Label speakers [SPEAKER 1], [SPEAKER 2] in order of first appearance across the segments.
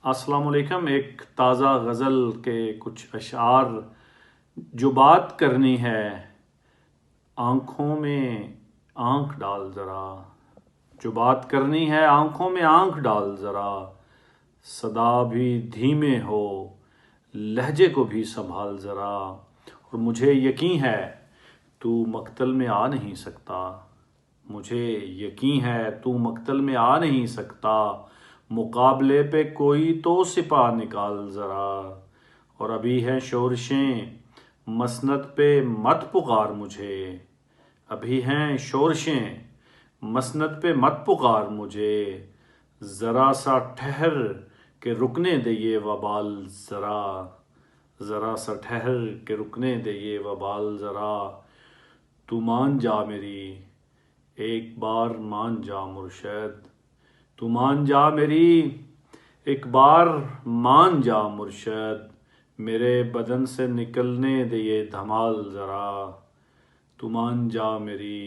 [SPEAKER 1] अस्सलाम वालेकुम। एक ताज़ा गज़ल के कुछ अशार। जो बात करनी है आँखों में आँख डाल ज़रा, जो बात करनी है आँखों में आँख डाल ज़रा, सदा भी धीमे हो लहजे को भी संभाल ज़रा। और मुझे यकीन है तू मक्तल में आ नहीं सकता, मुझे यकीन है तू मक्तल में आ नहीं सकता, मुकाबले पे कोई तो सिपा निकाल ज़रा। और अभी है शोरशें मसनद पे मत पुकार मुझे, अभी हैं शोरशें मसनद पे मत पुकार मुझे, ज़रा सा ठहर के रुकने दे ये वबाल ज़रा, ज़रा सा ठहर के रुकने दे ये वबाल ज़रा। तू मान जा मेरी एक बार मान जा मुर्शद, तू मान जा मेरी एक बार मान जा मुर्शद, मेरे बदन से निकलने दे ये धमाल ज़रा। तू मान जा मेरी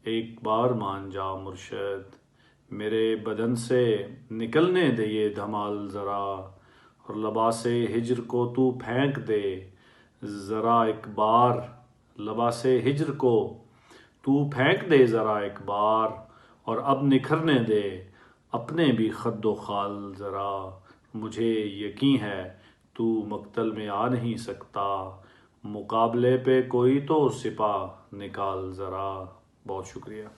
[SPEAKER 1] एक बार मान जा मुर्शद, मेरे बदन से निकलने दे ये धमाल ज़रा। और लबासे हिज्र को तू फेंक दे ज़रा एक बार, लबासे हिज्र को तू फेंक दे ज़रा एक बार, और अब निखरने दे अपने भी खद्दो खाल ज़रा। मुझे यकीन है तू मक्तल में आ नहीं सकता, मुकाबले पे कोई तो सिपा निकाल ज़रा। बहुत शुक्रिया।